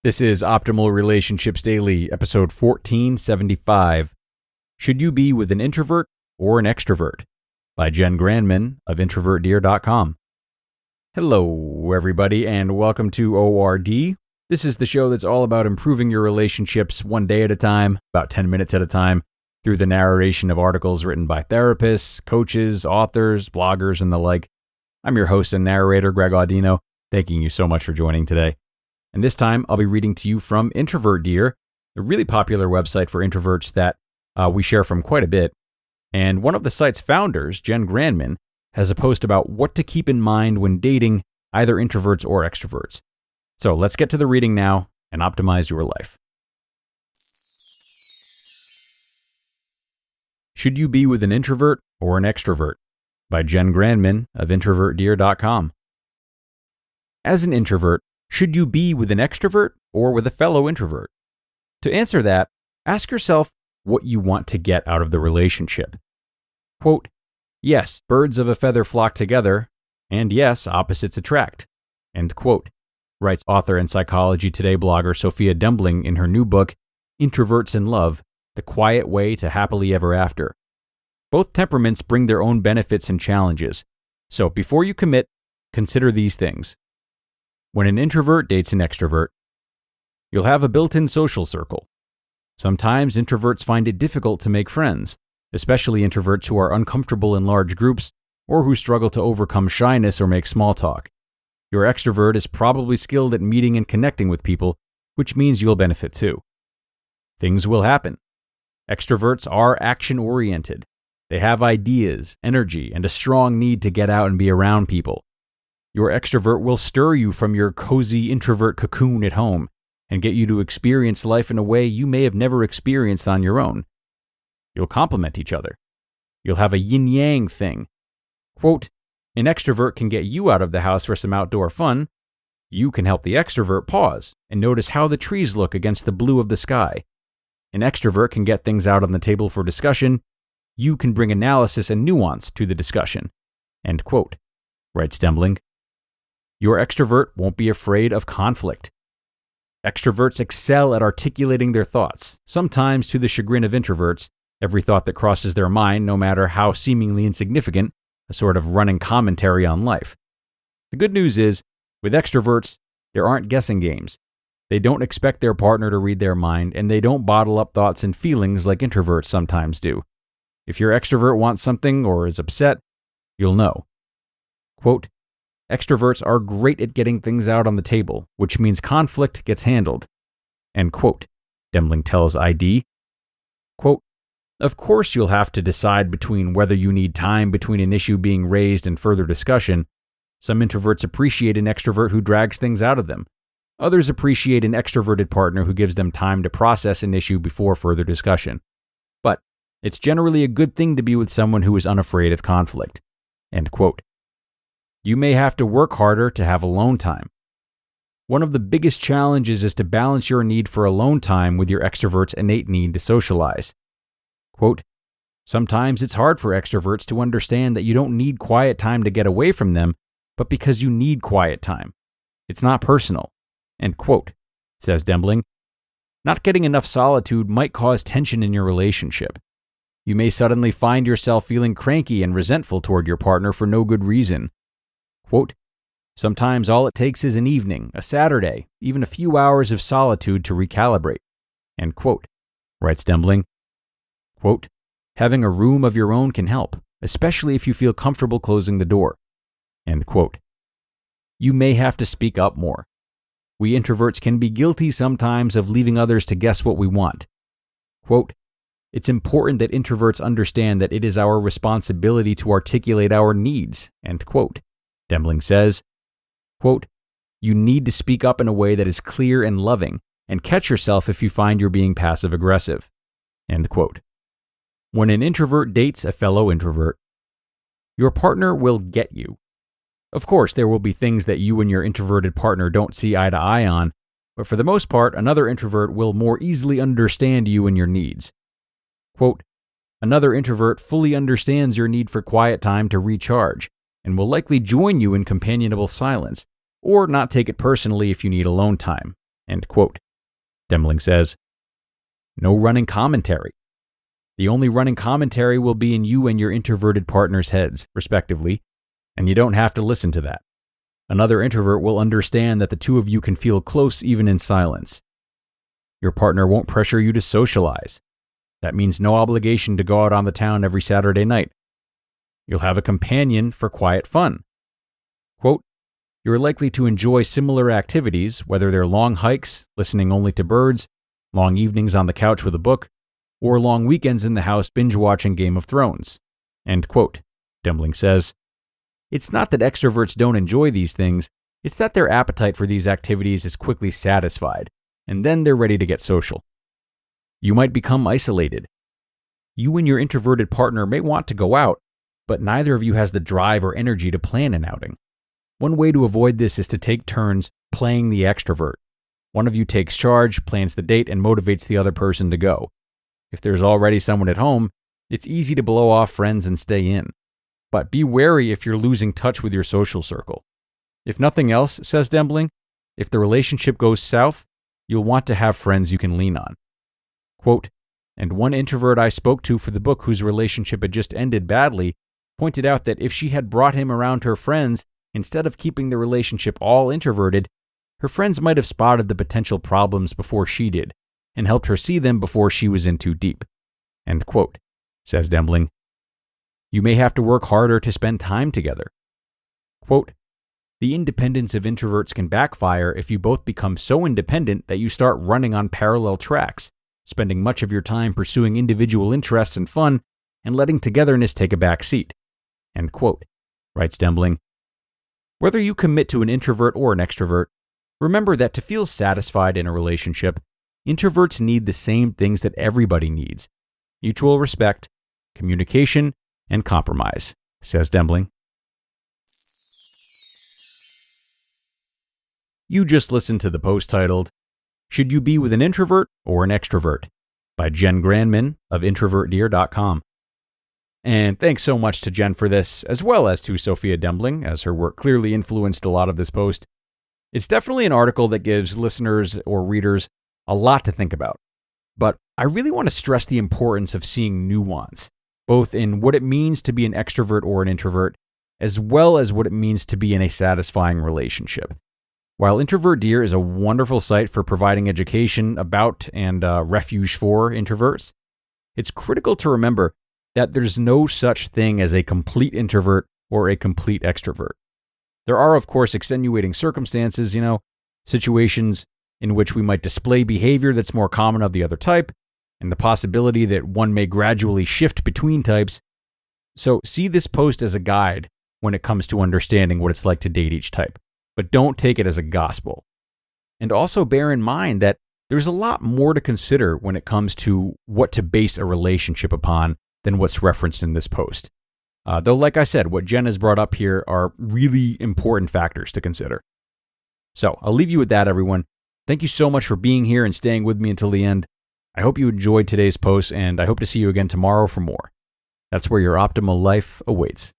This is Optimal Relationships Daily, episode 1475. Should you be with an introvert or an extrovert? By Jenn Granneman of introvertdear.com. Hello, everybody, and welcome to ORD. This is the show that's all about improving your relationships one day at a time, about 10 minutes at a time, through the narration of articles written by therapists, coaches, authors, bloggers, and the like. I'm your host and narrator, Greg Audino. Thanking you so much for joining today. And this time, I'll be reading to you from Introvert Dear, a really popular website for introverts that we share from quite a bit. And one of the site's founders, Jenn Granneman, has a post about what to keep in mind when dating either introverts or extroverts. So let's get to the reading now and optimize your life. Should you be with an introvert or an extrovert? By Jenn Granneman of introvertdear.com. As an introvert, should you be with an extrovert or with a fellow introvert? To answer that, ask yourself what you want to get out of the relationship. Quote, yes, birds of a feather flock together, and yes, opposites attract. End quote, writes author and Psychology Today blogger Sophia Dembling in her new book, Introverts in Love, The Quiet Way to Happily Ever After. Both temperaments bring their own benefits and challenges. So before you commit, consider these things. When an introvert dates an extrovert, you'll have a built-in social circle. Sometimes introverts find it difficult to make friends, especially introverts who are uncomfortable in large groups or who struggle to overcome shyness or make small talk. Your extrovert is probably skilled at meeting and connecting with people, which means you'll benefit too. Things will happen. Extroverts are action-oriented. They have ideas, energy, and a strong need to get out and be around people. Your extrovert will stir you from your cozy introvert cocoon at home and get you to experience life in a way you may have never experienced on your own. You'll complement each other. You'll have a yin-yang thing. Quote, an extrovert can get you out of the house for some outdoor fun. You can help the extrovert pause and notice how the trees look against the blue of the sky. An extrovert can get things out on the table for discussion. You can bring analysis and nuance to the discussion. End quote, writes Dembling. Your extrovert won't be afraid of conflict. Extroverts excel at articulating their thoughts, sometimes to the chagrin of introverts, every thought that crosses their mind, no matter how seemingly insignificant, a sort of running commentary on life. The good news is, with extroverts, there aren't guessing games. They don't expect their partner to read their mind, and they don't bottle up thoughts and feelings like introverts sometimes do. If your extrovert wants something or is upset, you'll know. Quote, extroverts are great at getting things out on the table, which means conflict gets handled. End quote, Dembling tells ID. Quote, of course you'll have to decide between whether you need time between an issue being raised and further discussion. Some introverts appreciate an extrovert who drags things out of them. Others appreciate an extroverted partner who gives them time to process an issue before further discussion. But it's generally a good thing to be with someone who is unafraid of conflict. End quote. You may have to work harder to have alone time. One of the biggest challenges is to balance your need for alone time with your extrovert's innate need to socialize. Quote, sometimes it's hard for extroverts to understand that you don't need quiet time to get away from them, but because you need quiet time. It's not personal. End quote, says Dembling. Not getting enough solitude might cause tension in your relationship. You may suddenly find yourself feeling cranky and resentful toward your partner for no good reason. Quote, sometimes all it takes is an evening, a Saturday, even a few hours of solitude to recalibrate. End quote, writes Dembling. Quote, having a room of your own can help, especially if you feel comfortable closing the door. End quote. You may have to speak up more. We introverts can be guilty sometimes of leaving others to guess what we want. Quote, it's important that introverts understand that it is our responsibility to articulate our needs. End quote. Dembling says, quote, you need to speak up in a way that is clear and loving, and catch yourself if you find you're being passive-aggressive. End quote. When an introvert dates a fellow introvert, your partner will get you. Of course, there will be things that you and your introverted partner don't see eye to eye on, but for the most part, another introvert will more easily understand you and your needs. Quote, another introvert fully understands your need for quiet time to recharge, and will likely join you in companionable silence, or not take it personally if you need alone time. End quote. Demling says, no running commentary. The only running commentary will be in you and your introverted partner's heads, respectively, and you don't have to listen to that. Another introvert will understand that the two of you can feel close even in silence. Your partner won't pressure you to socialize. That means no obligation to go out on the town every Saturday night. You'll have a companion for quiet fun. Quote, you're likely to enjoy similar activities, whether they're long hikes, listening only to birds, long evenings on the couch with a book, or long weekends in the house binge-watching Game of Thrones. End quote. Demling says, it's not that extroverts don't enjoy these things, it's that their appetite for these activities is quickly satisfied, and then they're ready to get social. You might become isolated. You and your introverted partner may want to go out, but neither of you has the drive or energy to plan an outing. One way to avoid this is to take turns playing the extrovert. One of you takes charge, plans the date, and motivates the other person to go. If there's already someone at home, it's easy to blow off friends and stay in. But be wary if you're losing touch with your social circle. If nothing else, says Demling, if the relationship goes south, you'll want to have friends you can lean on. Quote, and one introvert I spoke to for the book whose relationship had just ended badly pointed out that if she had brought him around her friends instead of keeping the relationship all introverted, her friends might have spotted the potential problems before she did and helped her see them before she was in too deep. End quote, says Demling. You may have to work harder to spend time together. Quote, the independence of introverts can backfire if you both become so independent that you start running on parallel tracks, spending much of your time pursuing individual interests and fun and letting togetherness take a back seat. End quote, writes Demling. Whether you commit to an introvert or an extrovert, remember that to feel satisfied in a relationship, introverts need the same things that everybody needs: mutual respect, communication, and compromise, says Demling. You just listened to the post titled, Should You Be with an Introvert or an Extrovert? By Jenn Granneman of introvertdear.com. And thanks so much to Jenn for this, as well as to Sophia Demling, as her work clearly influenced a lot of this post. It's definitely an article that gives listeners or readers a lot to think about. But I really want to stress the importance of seeing nuance, both in what it means to be an extrovert or an introvert, as well as what it means to be in a satisfying relationship. While Introvert Dear is a wonderful site for providing education about and refuge for introverts, it's critical to remember that there's no such thing as a complete introvert or a complete extrovert. There are, of course, extenuating circumstances, situations in which we might display behavior that's more common of the other type, and the possibility that one may gradually shift between types. So see this post as a guide when it comes to understanding what it's like to date each type, but don't take it as a gospel. And also bear in mind that there's a lot more to consider when it comes to what to base a relationship upon than what's referenced in this post. Though, like I said, what Jenn has brought up here are really important factors to consider. So I'll leave you with that, everyone. Thank you so much for being here and staying with me until the end. I hope you enjoyed today's post, and I hope to see you again tomorrow for more. That's where your optimal life awaits.